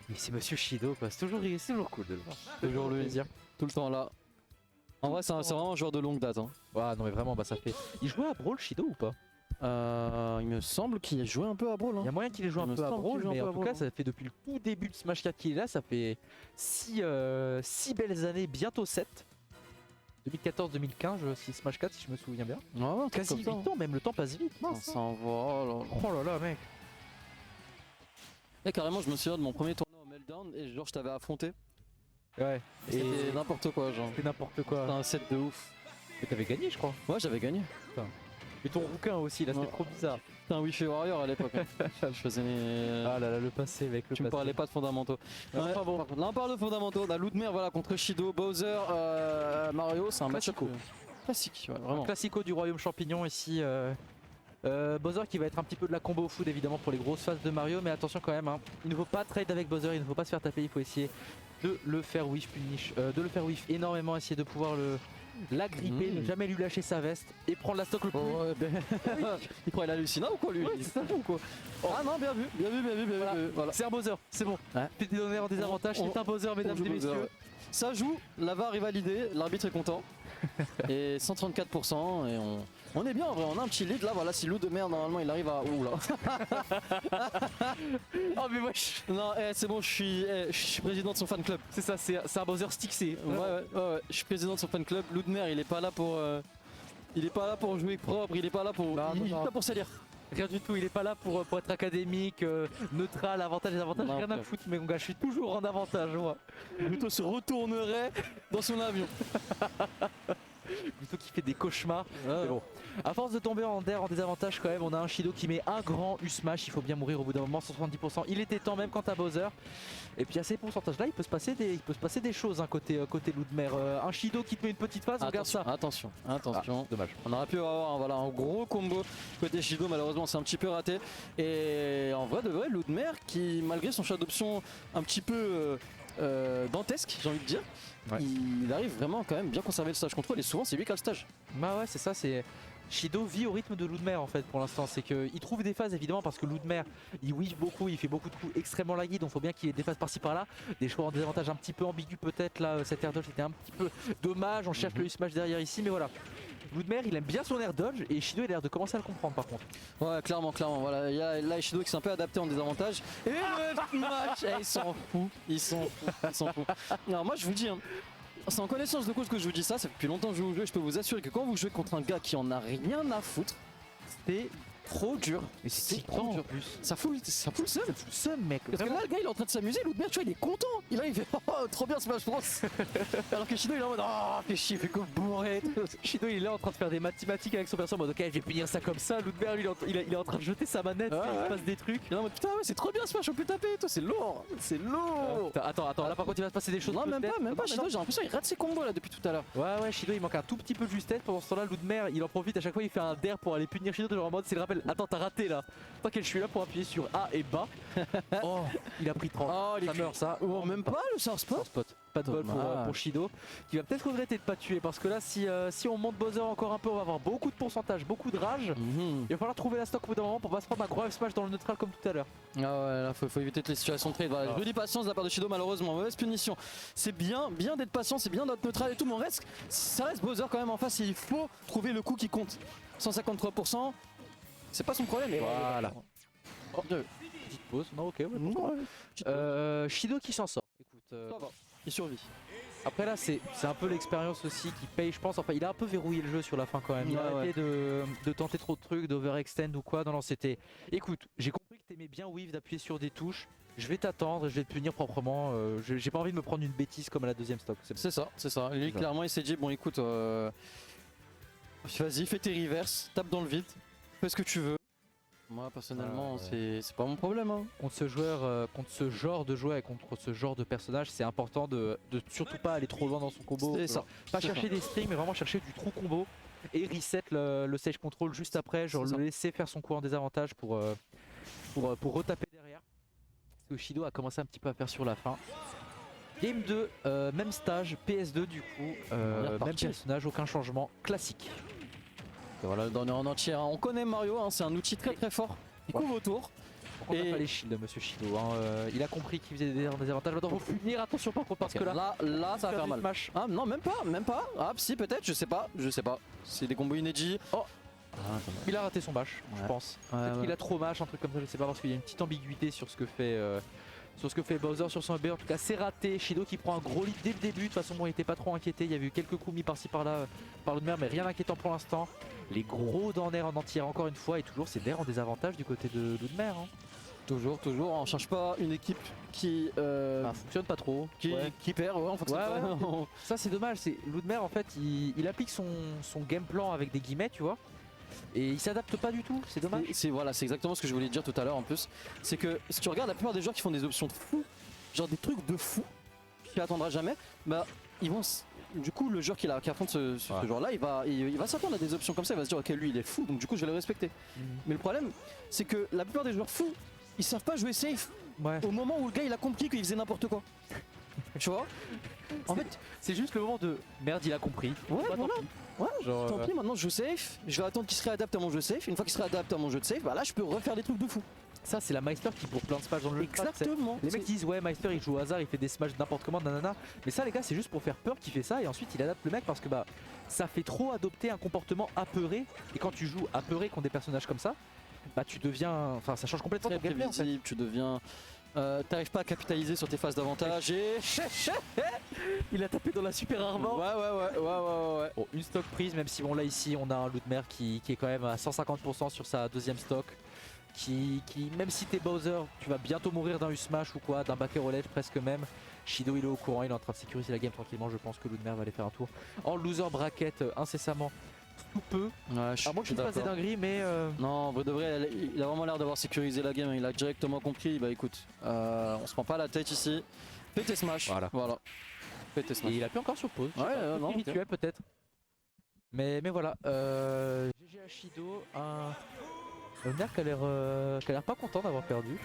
Mais c'est Monsieur Shido quoi, c'est toujours cool de le voir. Toujours lui, tout le temps là. En vrai, c'est vraiment un joueur de longue date. Hein. Ouais, non mais vraiment, bah ça fait. Il jouait à Brawl Shido ou pas? Il me semble qu'il a joué un peu à Brawl. Il y a moyen qu'il ait joué un peu à Brawl, mais en tout cas, ça fait depuis le tout début de Smash 4 qu'il est là, ça fait 6 belles années, bientôt 7. 2014-2015, si Smash 4, si je me souviens bien. Ouais, Quasi 8 ans, même le temps passe vite. On s'en va. Oh là là, mec. Et carrément, je me souviens de mon premier tournoi au Meltdown et genre, je t'avais affronté. Ouais. Et c'était n'importe quoi, genre. C'était n'importe quoi. C'était un set de ouf. Mais t'avais gagné, je crois. Ouais, j'avais gagné. Putain. Et ton rouquin aussi, là, c'était trop bizarre. C'était un Wi-Fi Warrior à l'époque. Hein. Je faisais mes. Ah là là, le passé, mec. Tu me parlais pas de fondamentaux. Ouais, enfin bon. Là, on parle de fondamentaux. On a Ludmer voilà, contre Shido, Bowser, Mario. C'est un match classique, ouais, vraiment. Un classico du royaume champignon ici. Bowser qui va être un petit peu de la combo food évidemment pour les grosses phases de Mario, mais attention quand même, hein. Il ne faut pas trade avec Bowser, il ne faut pas se faire taper, il faut essayer de le faire whiff punish, de le faire whiff énormément, essayer de pouvoir l'agripper, ne jamais lui lâcher sa veste et prendre la stock le plus. Ouais, il croit il hallucine ou quoi lui? Ouais, c'est ça ou quoi? Ah non, bien vu. Voilà. C'est un Bowser, c'est bon. Ouais. T'es donné en désavantage, c'est un Bowser mesdames et messieurs. Ouais. Ça joue, la VAR est validée, l'arbitre est content. Et 134% et on est bien en vrai, on a un petit lead là, voilà, si Ludmer normalement il arrive à... Ouh là. Oh mais moi Non, c'est bon, je suis président de son fan club. c'est ça, c'est un Bowser sticksé. Ouais, je suis président de son fan club. Ludmer il est pas là pour... il est pas là pour jouer propre, il est pas là pour... il est là pour salir. Rien du tout, il est pas là pour être académique, neutral, avantage et avantages, rien à foutre, mais mon gars, je suis toujours en avantage, moi. Plutôt se retournerait dans son avion. Plutôt qu'il fait des cauchemars. Ouais. Mais bon, à force de tomber en désavantage quand même, on a un Shido qui met un grand U-Smash, il faut bien mourir au bout d'un moment, 170%. Il était temps même quant à Bowser. Et puis à ces pourcentages là, il peut se passer des choses hein, côté Ludmer. Un Shido qui te met une petite phase, regarde ça. Attention. Ah, dommage. On aurait pu avoir voilà, un gros combo côté Shido, malheureusement c'est un petit peu raté. Et en vrai de vrai, Ludmer qui malgré son choix d'option un petit peu dantesque, j'ai envie de dire, ouais. Il arrive vraiment quand même bien conserver le stage control et souvent c'est lui qui a le stage. Bah ouais, c'est ça, c'est... Shido vit au rythme de Ludmer en fait pour l'instant, c'est qu'il trouve des phases évidemment parce que Ludmer il whiff beaucoup, il fait beaucoup de coups extrêmement laggy, donc faut bien qu'il ait des phases par-ci par-là, des choix en désavantage un petit peu ambigus peut-être là, cet air dodge était un petit peu dommage, on cherche le smash derrière ici mais voilà. Ludmer il aime bien son air dodge et Shido il a l'air de commencer à le comprendre par contre. Ouais clairement, voilà, il y a là Shido qui s'est un peu adapté en désavantage et le match, ils s'en foutent. Alors moi je vous dis hein, c'est en connaissance de cause que je vous dis ça, ça fait depuis longtemps que je joue au jeu, je peux vous assurer que quand vous jouez contre un gars qui en a rien à foutre, c'est trop dur. Mais c'est trop dur plus. Ça fout le seum. Ça fout le seum mec. Parce que là le gars il est en train de s'amuser, Ludmer tu vois il est content. Il fait oh trop bien Smash Bros. Alors que Shido il est en mode oh fais chier, fais comme bourré. Shido il est là en train de faire des mathématiques avec son perso en mode ok je vais punir ça comme ça. Ludmer lui il est en train de jeter sa manette, il passe des trucs. Il est en mode putain ouais c'est trop bien Smash, on peut taper et tout, c'est lourd. C'est lourd. Attends, là par contre il va se passer des choses. Non même pas, Shido j'ai l'impression qu'il rate ses combos là depuis tout à l'heure. Ouais Shido il manque un tout petit peu de justesse. Pendant ce temps là Ludmer il en profite à chaque fois, il fait un dair pour aller punir Shido genre en mode c'est le rappel. Attends t'as raté là. T'inquiète je suis là pour appuyer sur A et bas. Oh il a pris 30. Oh ça meurt ça. Oh même pas le sort spot. Pas de bol pour Shido qui va peut-être regretter de pas tuer parce que là si on monte Bowser encore un peu on va avoir beaucoup de pourcentage, beaucoup de rage. Il va falloir trouver la stock au bout d'un moment pour pas se prendre un gros F-smash dans le neutral comme tout à l'heure. Ah ouais là faut éviter toutes les situations de trade. Voilà, je dis patience de la part de Shido malheureusement, mauvaise punition. C'est bien d'être patient, c'est bien d'être neutral et tout, mais ça reste Bowser quand même en face et il faut trouver le coup qui compte. 153%, c'est pas son problème. Et voilà. Oh, petite pause, non ok. Shido qui s'en sort. Écoute, ça va, il survit. Après là c'est un peu l'expérience aussi qui paye je pense, enfin il a un peu verrouillé le jeu sur la fin quand même, il a arrêté de tenter trop de trucs, d'overextend ou quoi, non c'était, écoute j'ai compris que t'aimais bien Weave d'appuyer sur des touches, je vais t'attendre, je vais te punir proprement, j'ai pas envie de me prendre une bêtise comme à la deuxième stock. C'est ça, lui clairement il s'est dit bon écoute, vas-y fais tes reverses, tape dans le vide, fais ce que tu veux. Moi personnellement c'est pas mon problème hein. Contre ce genre de joueur et contre ce genre de personnage c'est important de surtout pas aller trop loin dans son combo. C'est ça. Pas chercher des strings mais vraiment chercher du true combo et reset le stage control juste après, genre le laisser faire son coup en désavantage pour retaper derrière. Ce que Shido a commencé un petit peu à faire sur la fin. Game 2, même stage, PS2 du coup, même personnage, aucun changement, classique. Et voilà, on est en entier. On connaît Mario, hein, c'est un outil très fort. Il couvre autour. prendre pas les shields, monsieur Shido. Hein. Il a compris qu'il faisait des avantages. Maintenant, faut punir, attention par contre, parce que là, ça va faire mal. Smash. Ah non, même pas. Ah si, peut-être, je sais pas. C'est des combos inédits. Oh. Il a raté son bash, je pense. Peut-être qu'il a trop mash, un truc comme ça, je sais pas, parce qu'il y a une petite ambiguïté sur ce que fait Bowser sur son AB. En tout cas, c'est raté. Shido qui prend un gros lead dès le début. De toute façon, bon, il était pas trop inquiété. Il y a eu quelques coups mis par-ci par-là par Ludmer, mais rien d'inquiétant pour l'instant. Les gros dents en entier, encore une fois, et toujours c'est d'air en désavantage du côté de Ludmer. Hein. Toujours. On cherche pas une équipe qui fonctionne pas trop, qui perd. Ouais, en fait, ça c'est dommage. C'est Ludmer en fait, il applique son game plan avec des guillemets, tu vois. Et il s'adapte pas du tout, c'est dommage. C'est exactement ce que je voulais dire tout à l'heure en plus. C'est que si tu regardes la plupart des joueurs qui font des options de fou, genre des trucs de fou, tu attendras jamais, bah ils vont. Du coup, le joueur qui affronte ce joueur-là, il va s'attendre à des options comme ça, il va se dire ok, lui il est fou, donc du coup je vais le respecter. Mais le problème, c'est que la plupart des joueurs fous, ils savent pas jouer safe au moment où le gars il a compris qu'il faisait n'importe quoi. Tu vois? En fait, c'est juste le moment de merde, il a compris. Ouais, voilà. Ouais, genre, tant pis, maintenant je joue safe, je vais attendre qu'il se réadapte à mon jeu safe. Une fois qu'il se réadapte à mon jeu de safe, bah là je peux refaire des trucs de fou. Ça, c'est la Meister qui pour plein de smash dans le jeu. Exactement. Les mecs disent ouais, Meister il joue au hasard, il fait des smash n'importe comment, nanana. Mais ça, les gars, c'est juste pour faire peur qu'il fait ça et ensuite il adapte le mec parce que bah ça fait trop adopter un comportement apeuré. Et quand tu joues apeuré contre des personnages comme ça, bah tu deviens. Enfin, ça change complètement ton gameplay en fait. Tu deviens. T'arrives pas à capitaliser sur tes phases d'avantage et. Il a tapé dans la super armor. Ouais. Bon, une stock prise, même si bon là ici on a un Ludmer qui est quand même à 150% sur sa deuxième stock. Qui même si t'es Bowser, tu vas bientôt mourir d'un U-Smash ou quoi, d'un backer au ledge presque même. Shido il est au courant, il est en train de sécuriser la game tranquillement, je pense que Ludmer va aller faire un tour. En loser bracket incessamment sous peu. Ouais, à moins qu'il fasse des dingueries, mais non, en vrai de vrai, il a vraiment l'air d'avoir sécurisé la game, il a directement compris. Bah écoute, on se prend pas la tête ici. Fais tes smash. Voilà. Fais tes smash. Et il appuie encore sur pause. Ouais, non, rituel peut-être. Mais voilà. GG à Shido, un nerf qui a l'air pas content d'avoir perdu.